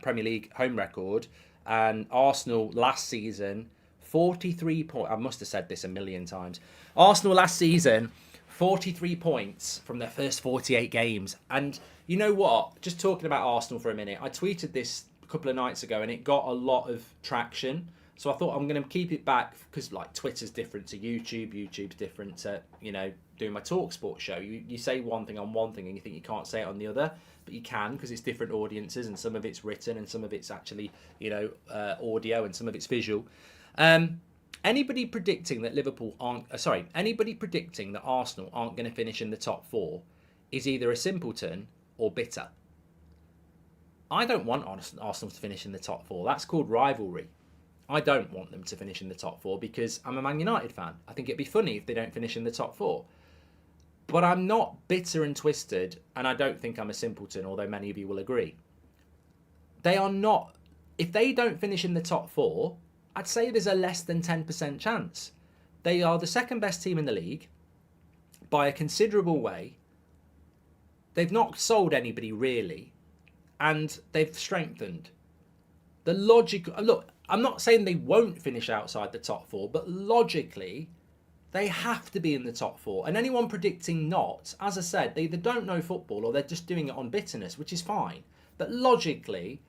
Premier League home record, and Arsenal last season 43 points. I must have said this a million times. Arsenal last season 43 points from their first 48 games. And you know what? Just talking about Arsenal for a minute, I tweeted this a couple of nights ago and it got a lot of traction. So I thought I'm going to keep it back because like Twitter's different to YouTube. YouTube's different to, doing my Talk Sport show. You say one thing on one thing and you think you can't say it on the other, but you can because it's different audiences and some of it's written and some of it's actually, audio and some of it's visual. Anybody predicting that anybody predicting that Arsenal aren't going to finish in the top four is either a simpleton or bitter. I don't want Arsenal to finish in the top four. That's called rivalry. I don't want them to finish in the top four because I'm a Man United fan. I think it'd be funny if they don't finish in the top four. But I'm not bitter and twisted, and I don't think I'm a simpleton, although many of you will agree. They are not. If they don't finish in the top four, I'd say there's a less than 10% chance. They are the second best team in the league by a considerable way. They've not sold anybody really, and they've strengthened. The logic. Look, I'm not saying they won't finish outside the top four, but logically, they have to be in the top four. And anyone predicting not, as I said, they either don't know football or they're just doing it on bitterness, which is fine. But logically,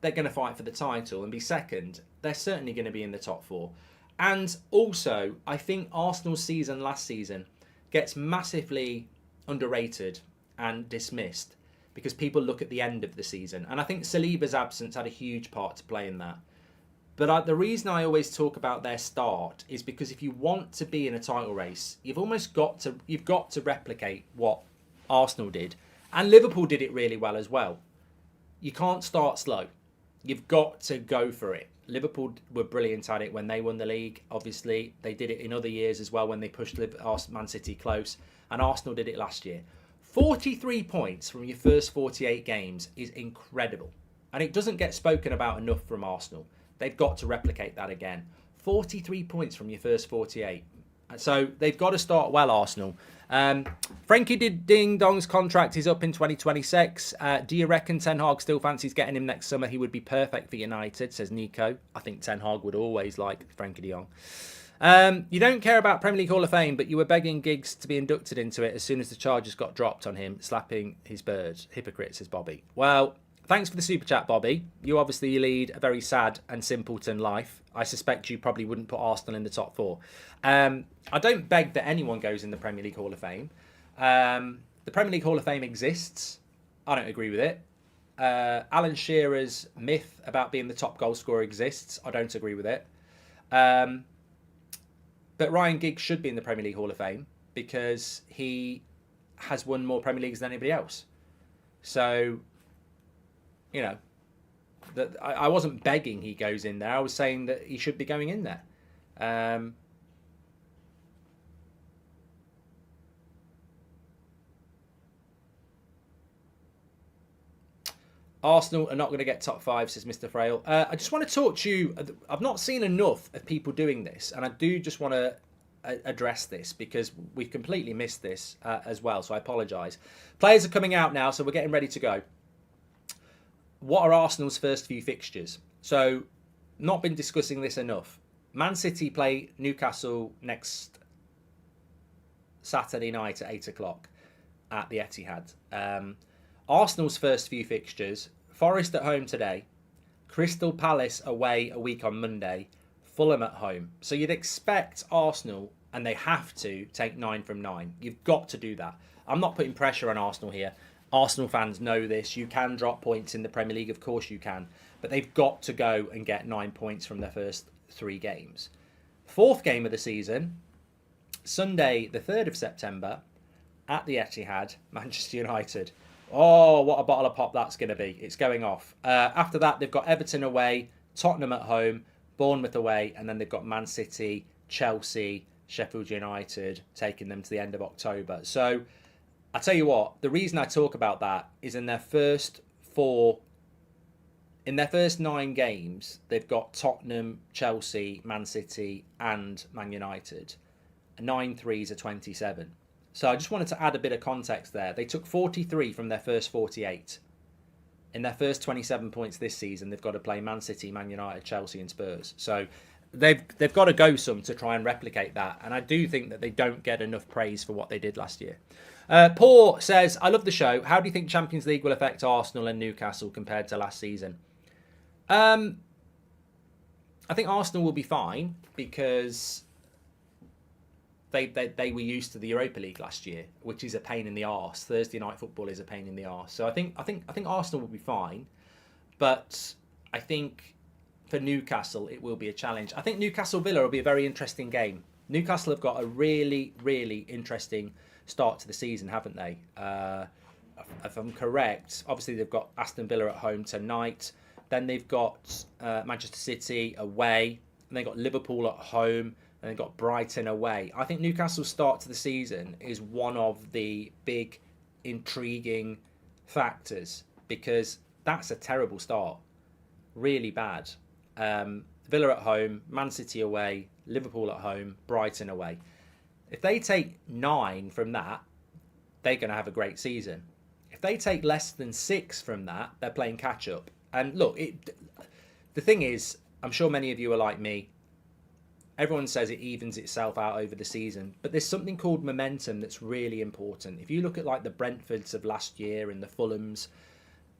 they're going to fight for the title and be second. They're certainly going to be in the top four. And also, I think Arsenal's season last season gets massively underrated and dismissed because people look at the end of the season. And I think Saliba's absence had a huge part to play in that. But the reason I always talk about their start is because if you want to be in a title race, you've got to replicate what Arsenal did. And Liverpool did it really well as well. You can't start slow. You've got to go for it. Liverpool were brilliant at it when they won the league. Obviously, they did it in other years as well when they pushed Man City close. And Arsenal did it last year. 43 points from your first 48 games is incredible. And it doesn't get spoken about enough from Arsenal. They've got to replicate that again. 43 points from your first 48. So they've got to start well, Arsenal. Frankie Ding Dong's contract is up in 2026. Do you reckon Ten Hag still fancies getting him next summer? He would be perfect for United, says Nico. I think Ten Hag would always like Frankie de Jong. You don't care about Premier League Hall of Fame, but you were begging Giggs to be inducted into it as soon as the charges got dropped on him, slapping his bird. Hypocrite, says Bobby. Well, thanks for the super chat, Bobby. You obviously lead a very sad and simpleton life. I suspect you probably wouldn't put Arsenal in the top four. I don't beg that anyone goes in the Premier League Hall of Fame. The Premier League Hall of Fame exists. I don't agree with it. Alan Shearer's myth about being the top goal scorer exists. I don't agree with it. But Ryan Giggs should be in the Premier League Hall of Fame because he has won more Premier Leagues than anybody else. So, that I wasn't begging he goes in there. I was saying that he should be going in there. Arsenal are not going to get top five, says Mr. Frail. I just want to talk to you. I've not seen enough of people doing this, and I do just want to address this because we've completely missed this as well, so I apologise. Players are coming out now, so we're getting ready to go. What are Arsenal's first few fixtures? So, not been discussing this enough. Man City play Newcastle next Saturday night at 8 o'clock at the Etihad. Arsenal's first few fixtures: Forest at home today, Crystal Palace away a week on Monday, Fulham at home. So you'd expect Arsenal, and they have to, take 9 from 9. You've got to do that. I'm not putting pressure on Arsenal here. Arsenal fans know this. You can drop points in the Premier League, of course you can. But they've got to go and get 9 points from their first 3 games. Fourth game of the season, Sunday the 3rd of September, at the Etihad, Manchester United. Oh, what a bottle of pop that's going to be. It's going off. After that, they've got Everton away, Tottenham at home, Bournemouth away, and then they've got Man City, Chelsea, Sheffield United, taking them to the end of October. So, I tell you what, the reason I talk about that is in their first 9 games, they've got Tottenham, Chelsea, Man City, and Man United. 9 threes are 27. So I just wanted to add a bit of context there. They took 43 from their first 48 In their first 27 points this season, they've got to play Man City, Man United, Chelsea and Spurs. So they've got to go some to try and replicate that. And I do think that they don't get enough praise for what they did last year. Paul says, I love the show. How do you think Champions League will affect Arsenal and Newcastle compared to last season? I think Arsenal will be fine because they were used to the Europa League last year, which is a pain in the arse. Thursday night football is a pain in the arse. So I think Arsenal will be fine, but I think for Newcastle it will be a challenge. I think Newcastle Villa will be a very interesting game. Newcastle have got a really, really interesting start to the season, haven't they? If I'm correct, obviously they've got Aston Villa at home tonight. Then they've got Manchester City away, and they've got Liverpool at home, and they've got Brighton away. I think Newcastle's start to the season is one of the big intriguing factors because that's a terrible start. Really bad. Villa at home, Man City away, Liverpool at home, Brighton away. If they take 9 from that, they're going to have a great season. If they take less than 6 from that, they're playing catch up. And look, the thing is, I'm sure many of you are like me. Everyone says it evens itself out over the season, but there's something called momentum that's really important. If you look at like the Brentfords of last year and the Fulhams,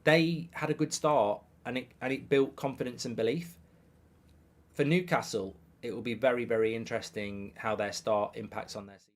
they had a good start and it built confidence and belief. For Newcastle, it will be very, very interesting how their start impacts on their season.